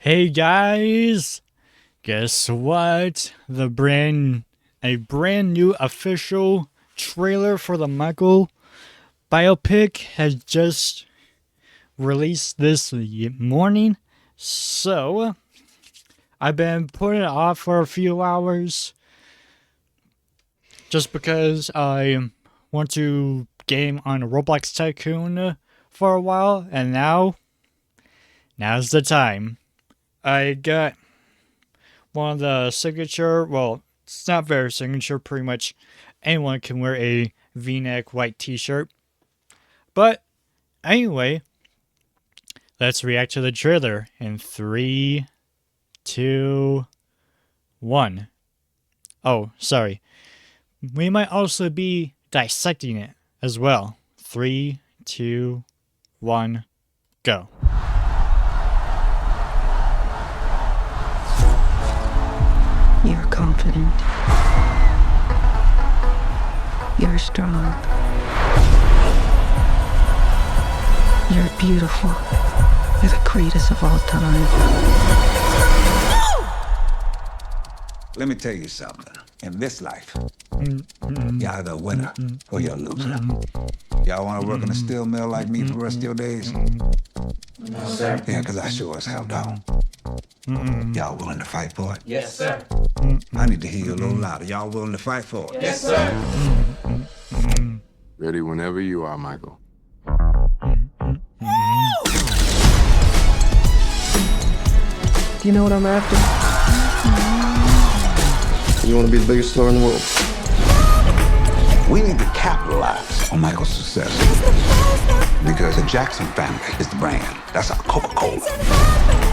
Hey guys, guess what? A brand new official trailer for the Michael biopic has just released this morning. So I've been putting it off for a few hours just because I want to game on Roblox Tycoon for a while, and now's the time. I got one of the signature, well, it's not very signature, pretty much anyone can wear a V-neck white t-shirt. But anyway, let's react to the trailer in 3, 2, 1. Oh, sorry. We might also be dissecting it as well. 3, 2, 1, go. You're confident. You're strong. You're beautiful. You're the greatest of all time. Let me tell you something. In this life, you're either a winner or you're a loser. Y'all want to work in a steel mill like me for the rest of your days? No, sir. Yeah, because I sure as hell don't. Y'all willing to fight for it? Yes, sir. I need to hear you a little louder. Y'all willing to fight for it? Yes, sir. Ready whenever you are, Michael. Do you know what I'm after? You want to be the biggest star in the world? We need to capitalize on Michael's success. Because the Jackson family is the brand. That's our Coca-Cola.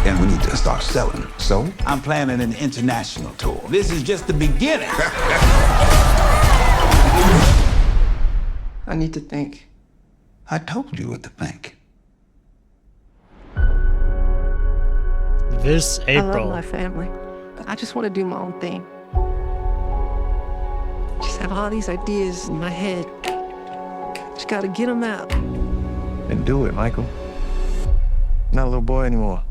And we need to start selling. So I'm planning an international tour. This is just the beginning. I need to think. I told you what to think. This I love April. my family. I just want to do my own thing. Just have all these ideas in my head. Just gotta get them out. Then do it, Michael. Not a little boy anymore.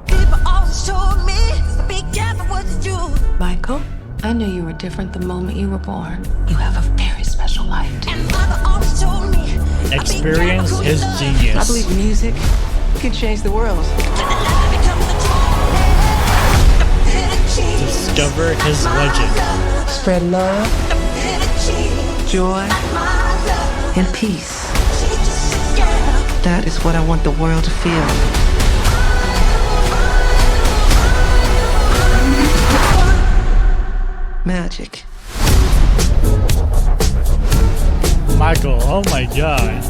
People always told me, be careful what you do. Michael, I knew you were different the moment you were born. You have a very special life. And mother always told me, Experience his I genius. believe music can change the world. Discover his legend. Spread love, joy, and peace. That is what I want the world to feel. Magic. Michael, oh my god.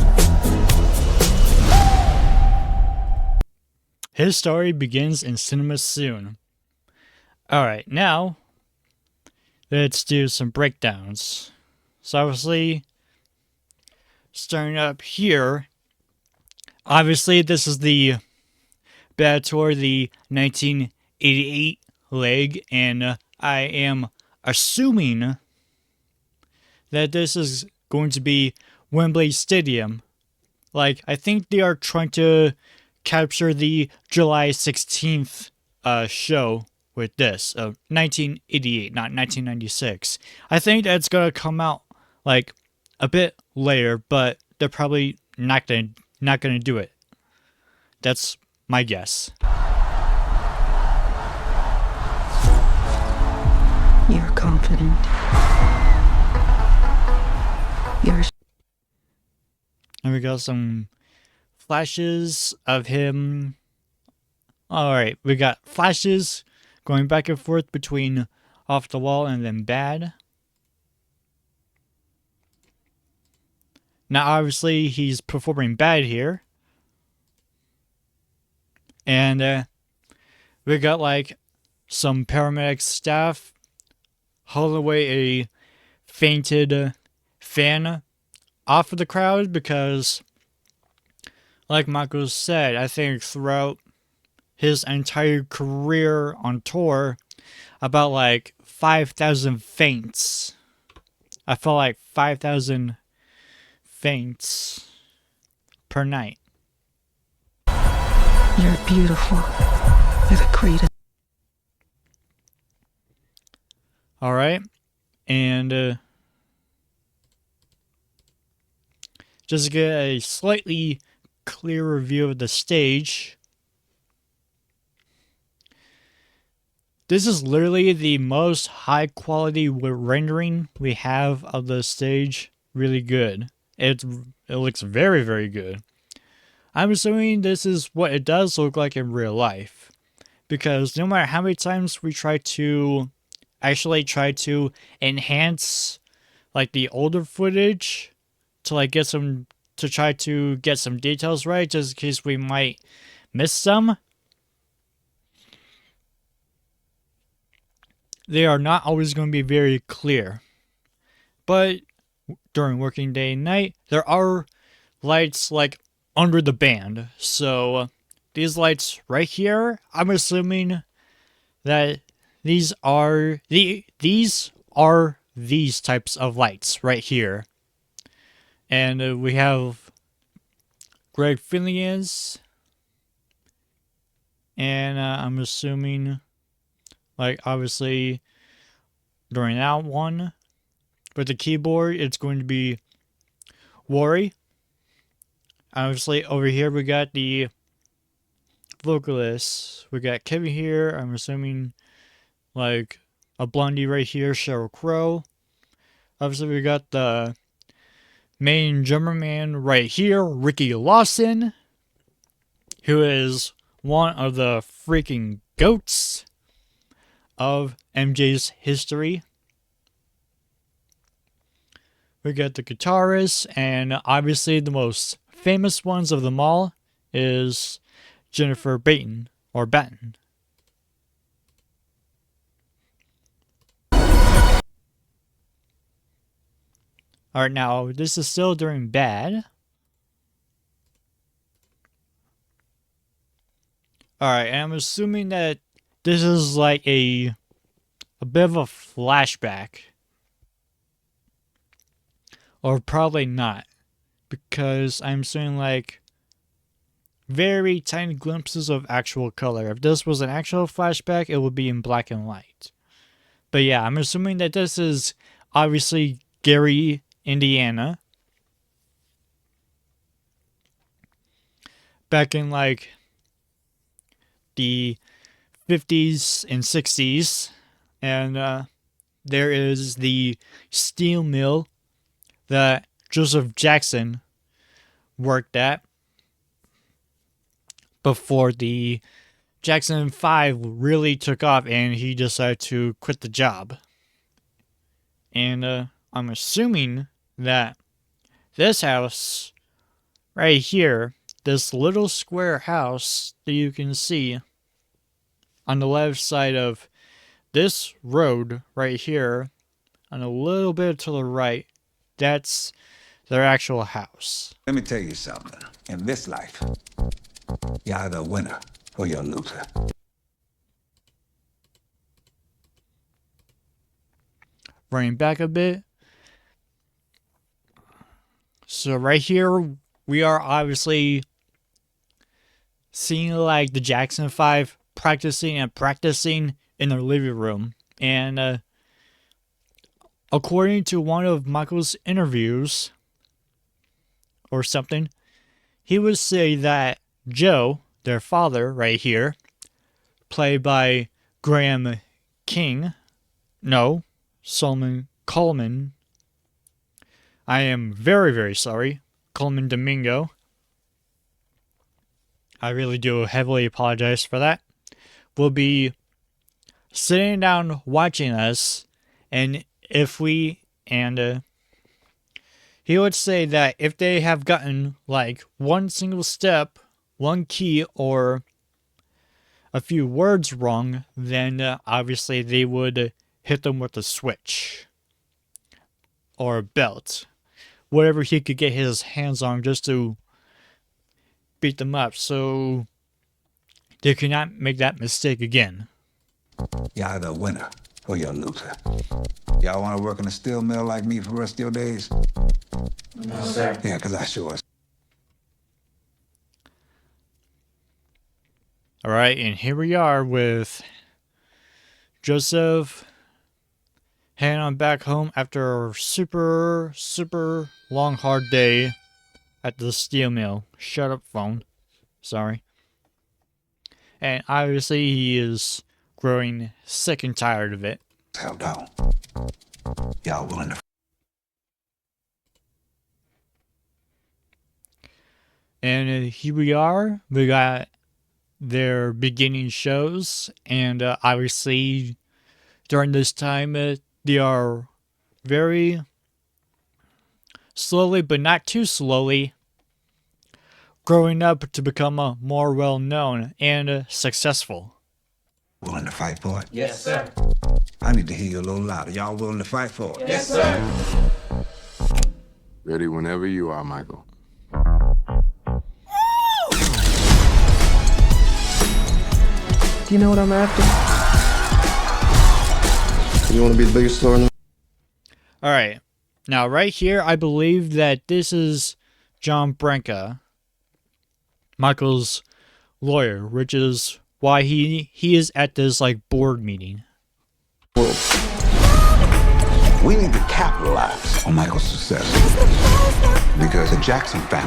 His story begins in cinemas soon. Alright, now let's do some breakdowns. So obviously, starting up here, obviously this is the Bellator, the 1988 leg, and I am assuming that this is going to be Wembley Stadium. Like, I think they are trying to capture the July 16th show with this, 1988, not 1996. I think that's gonna come out like a bit later, but they're probably not gonna do it. That's my guess. You're confident. You're And we got some flashes of him. Alright, we got flashes going back and forth between off the wall and then bad. Now obviously he's performing bad here. And we got like some paramedic staff hauling away a fainted fan off of the crowd because, like Michael said, I think throughout his entire career on tour, about like 5,000 faints. I felt like 5,000 faints per night. You're beautiful. with a credence. Alright, and just to get a slightly clearer view of the stage, this is literally the most high quality rendering we have of the stage. Really good. It looks very, very good. I'm assuming this is what it does look like in real life, because no matter how many times we try to enhance like the older footage to like try to get some details right, just in case we might miss some, they are not always going to be very clear. But during working day and night, there are lights like under the band. So these lights right here, I'm assuming that these are these types of lights right here. And we have Greg Finnegan's, and I'm assuming, like, obviously during that one with the keyboard, it's going to be Worry. Obviously over here we got the vocalists. We got Kevin here. I'm assuming like a blondie right here, Sheryl Crow. Obviously we got the main drummer man right here, Ricky Lawson, who is one of the freaking goats of MJ's history. We got the guitarist, and obviously the most famous ones of them all is Jennifer Batten, or Batten. Alright, now this is still during bad. Alright, and I'm assuming that this is like a bit of a flashback. Or probably not, because I'm seeing like very tiny glimpses of actual color. If this was an actual flashback, it would be in black and white. But yeah, I'm assuming that this is obviously Gary, Indiana. Back in like the 50s and 60s. And there is the steel mill that Joseph Jackson worked at before the Jackson 5 really took off and he decided to quit the job. And I'm assuming that this house right here, this little square house that you can see on the left side of this road right here, and a little bit to the right, that's their actual house. Let me tell you something. In this life, you're either a winner or you're a loser. Running back a bit. So right here, we are obviously seeing like the Jackson 5 practicing in their living room. And according to one of Michael's interviews or something, he would say that Joe, their father right here, played by Graham King, no, Solomon Coleman, I am very, very sorry, Coleman Domingo, I really do heavily apologize for that, will be sitting down watching us, and he would say that if they have gotten like one single step, one key, or a few words wrong, then obviously they would hit them with a switch or a belt, whatever he could get his hands on, just to beat them up so they could not make that mistake again. You're either a winner or you're a loser. Y'all want to work in a steel mill like me for the rest of your days? No, sir. Yeah, because I sure. Alright, and here we are with Joseph heading on back home after a super long hard day at the steel mill. Shut up, phone. Sorry. And obviously he is growing sick and tired of it. Held down. Y'all willing to And here we are. We got their beginning shows, and obviously during this time they are very slowly, but not too slowly, growing up to become more well-known and successful. willing to fight for it? Yes, sir. I need to hear you a little louder. Y'all willing to fight for it? Yes, sir. Ready whenever you are, Michael. Do you know what I'm after? You want to be the biggest star in the... Alright, now right here I believe that this is John Branca, Michael's lawyer, which is why he is at this like board meeting. world. We need to capitalize on Michael's success because the Jackson family.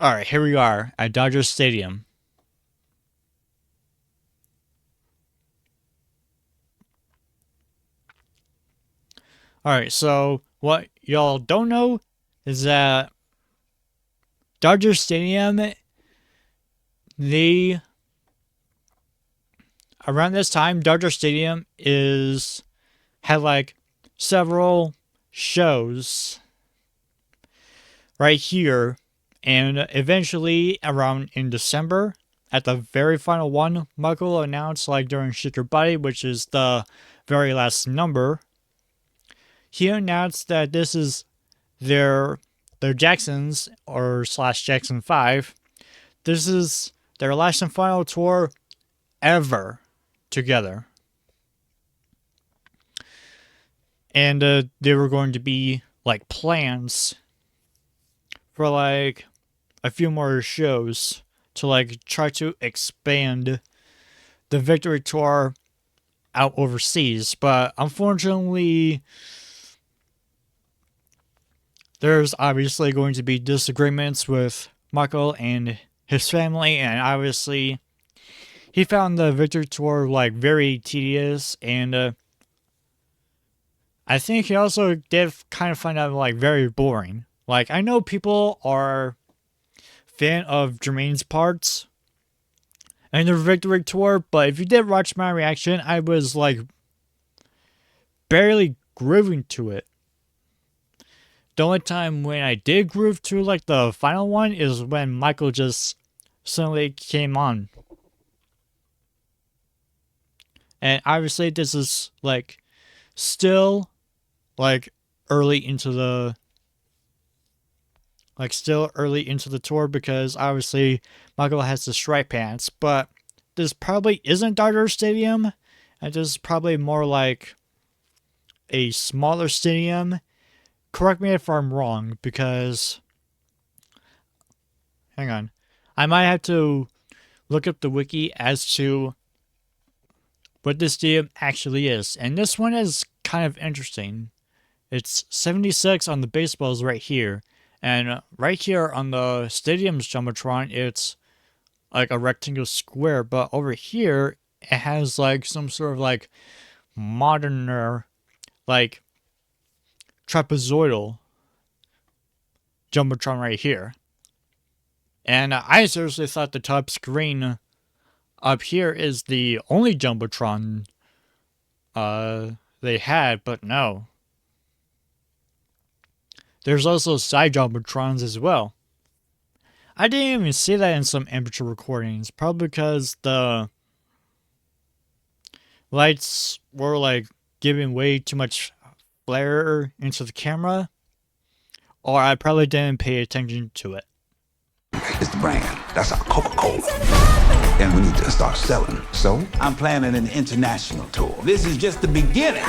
Alright, here we are at Dodger Stadium. Alright, so what y'all don't know is that Dodger Stadium, around this time, Dodger Stadium had like several shows right here, and eventually around in December, at the very final one, Michael announced like during Shake Your Body, which is the very last number, he announced that this is their Jacksons or / Jackson 5. This is their last and final tour ever together. And there were going to be like plans for like a few more shows to like try to expand the Victory Tour out overseas, but unfortunately there's obviously going to be disagreements with Michael and his family, and obviously he found the Victory Tour like very tedious, and I think he also did kind of find out like very boring. Like, I know people are fan of Jermaine's parts and the Victory Tour, but if you did watch my reaction, I was like barely grooving to it. The only time when I did groove to like the final one is when Michael just suddenly came on. And obviously this is like still like early into the tour, because obviously Michael has the stripe pants, but this probably isn't Dodger Stadium, and this is probably more like a smaller stadium. Correct me if I'm wrong, because hang on, I might have to look up the wiki as to what this stadium actually is, and this one is kind of interesting. It's 76 on the baseballs right here, and right here on the stadium's jumbotron, it's like a rectangle square, but over here it has like some sort of like moderner, like trapezoidal jumbotron right here. And I seriously thought the top screen up here is the only jumbotron they had, but no. There's also side jumbotrons as well. I didn't even see that in some amateur recordings, probably because the lights were like giving way too much flare into the camera, or I probably didn't pay attention to it. It's the brand. That's our Coca-Cola. And we need to start selling. So I'm planning an international tour. This is just the beginning.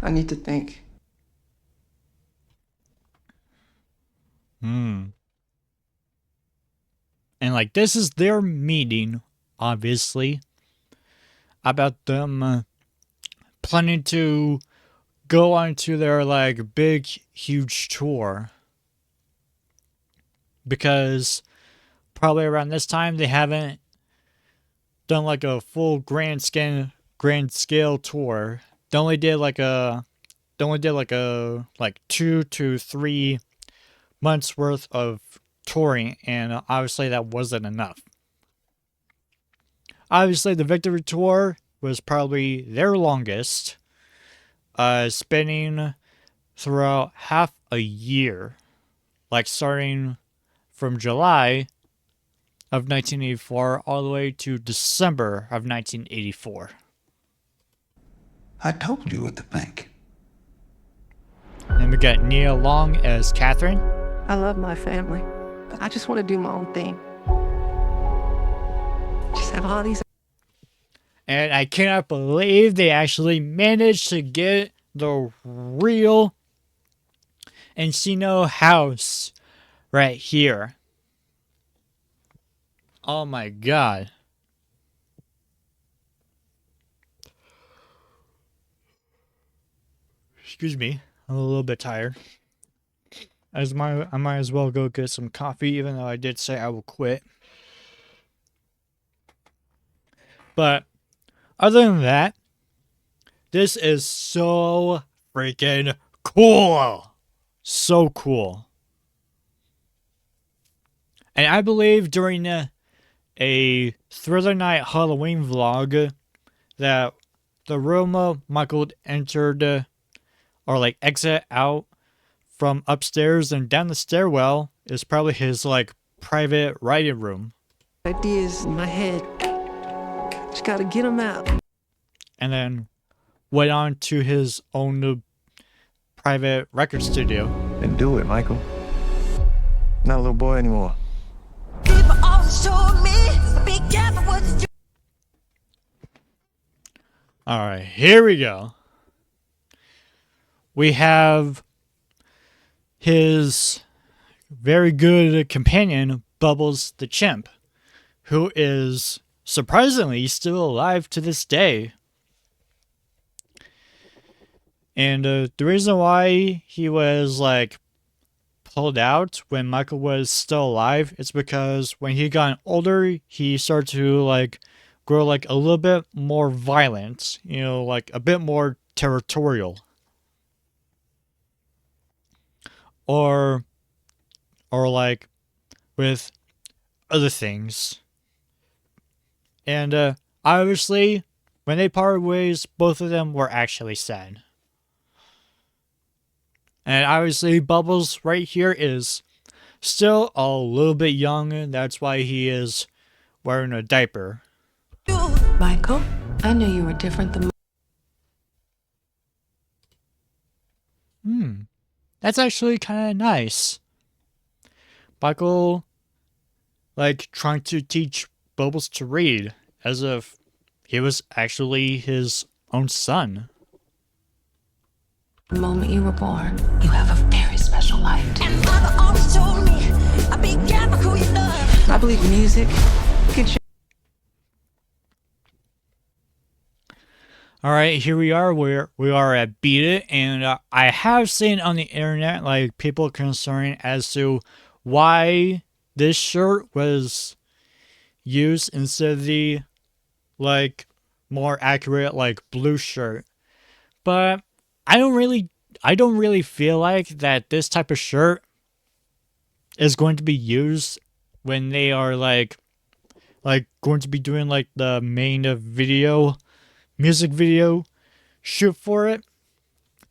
I need to think. And like, this is their meeting, obviously, about them planning to go on to their like big, huge tour. Because probably around this time they haven't done like a full grand scale tour. They only did like a 2 to 3 months worth of touring, and obviously that wasn't enough. Obviously the Victory Tour was probably their longest, spanning throughout half a year, like starting from July of 1984 all the way to December of 1984. I told you what to think. Then we got Nia Long as Catherine. I love my family, but I just want to do my own thing. Just have all these. And I cannot believe they actually managed to get the real Encino house right here. Oh my god. Excuse me, I'm a little bit tired. I might as well go get some coffee, even though I did say I will quit. But other than that, this is so freaking cool. So cool. And I believe during a Thriller Night Halloween vlog that the room Michael entered or like exit out from upstairs and down the stairwell is probably his like private writing room. Ideas in my head. Just gotta get them out. And then went on to his own private record studio. And do it, Michael. Not a little boy anymore. People always told me, be careful what you do. Alright, here we go. We have his very good companion, Bubbles the Chimp, who is surprisingly still alive to this day. And the reason why he was like pulled out when Michael was still alive is because when he got older, he started to like grow like a little bit more violent, you know, like a bit more territorial. Or like with other things. And obviously, when they parted ways, both of them were actually sad. And obviously, Bubbles right here is still a little bit young, and that's why he is wearing a diaper. Michael, I knew you were different the That's actually kind of nice. Michael, like, trying to teach Bubbles to read, as if he was actually his own son. moment you were born. You have a very special life. And mother always told me, be careful who you love. I believe music. Alright, here we are. We are at Beat It, and I have seen on the internet like people concerning as to why this shirt was used instead of the like more accurate like blue shirt. But I don't really feel like that this type of shirt is going to be used when they are like going to be doing like the main music video shoot for it.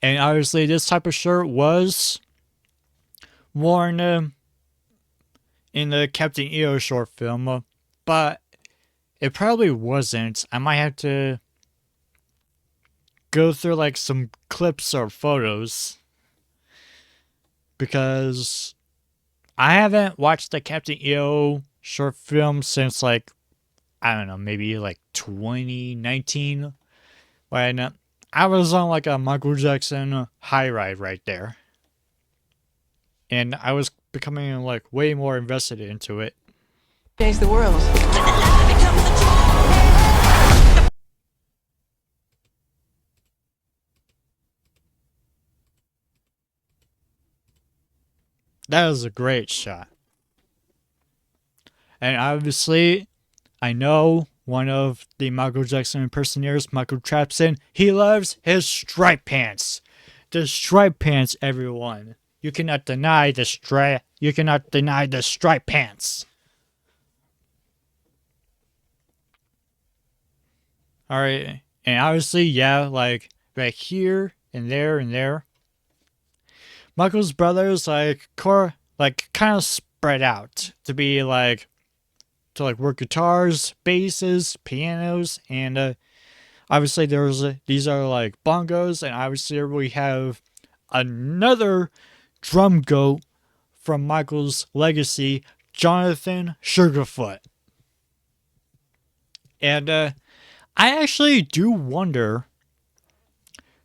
And obviously this type of shirt was worn in the Captain EO short film, but it probably wasn't. I might have to go through like some clips or photos, because I haven't watched the Captain EO short film since like, I don't know, maybe like 2019. When I was on like a Michael Jackson high ride right there. And I was becoming like way more invested into it. Change the world. That was a great shot. And obviously, I know one of the Michael Jackson impersonators, Michael Trapson, he loves his striped pants. The striped pants, everyone. You cannot deny the striped pants. Alright, and obviously, yeah, like right here and there. Michael's brothers like kind of spread out to be like to like work guitars, basses, pianos, and obviously these are like bongos, and obviously we have another drum goat from Michael's legacy, Jonathan Sugarfoot. And I actually do wonder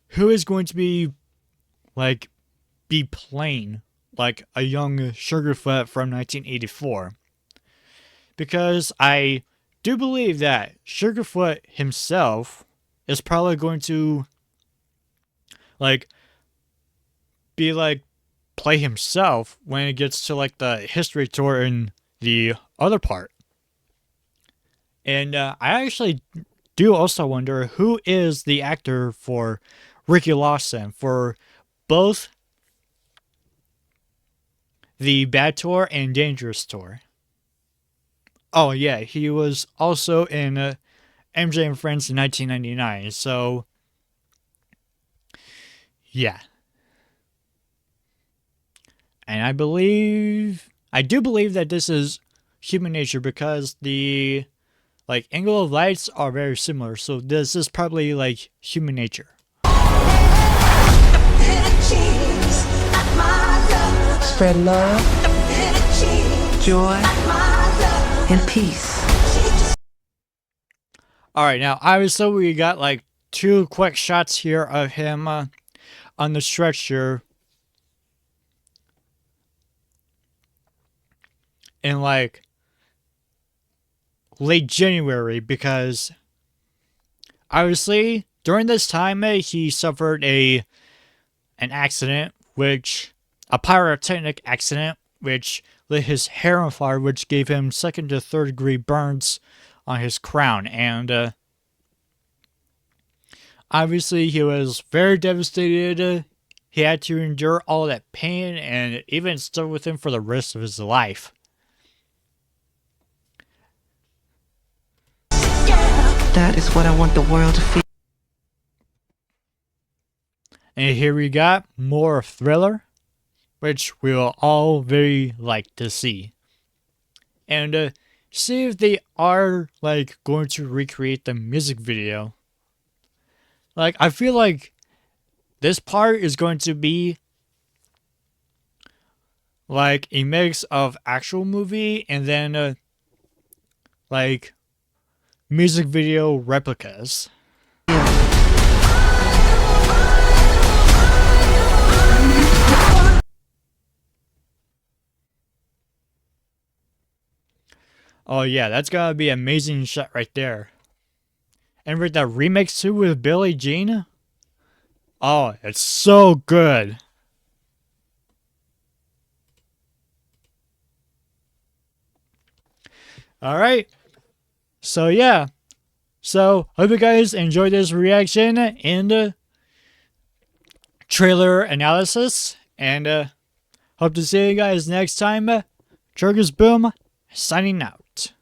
who is going to be playing like a young Sugarfoot from 1984. Because I do believe that Sugarfoot himself is probably going to play himself when it gets to like the history tour in the other part. And I actually do also wonder who is the actor for Ricky Lawson for both the Bad Tour and Dangerous Tour. Oh yeah, he was also in MJ and Friends in 1999, so yeah. And I do believe that this is Human Nature because the like angle of lights are very similar, so this is probably like Human Nature. Spread love, joy, and peace. Alright, now obviously we got like 2 quick shots here of him on the stretcher in like late January, because obviously during this time he suffered an accident, a pyrotechnic accident, which lit his hair on fire, which gave him 2nd to 3rd degree burns on his crown. And obviously he was very devastated. He had to endure all that pain, and it even stuck with him for the rest of his life. That is what I want the world to feel. And here we got more Thriller, which we will all very like to see. And see if they are like going to recreate the music video. Like, I feel like this part is going to be like a mix of actual movie and then like music video replicas. Oh yeah, that's gotta be an amazing shot right there. And with that remix too with Billie Jean. Oh, it's so good. Alright. So yeah. So, hope you guys enjoyed this reaction and trailer analysis. And hope to see you guys next time. Churgus Boom, signing out.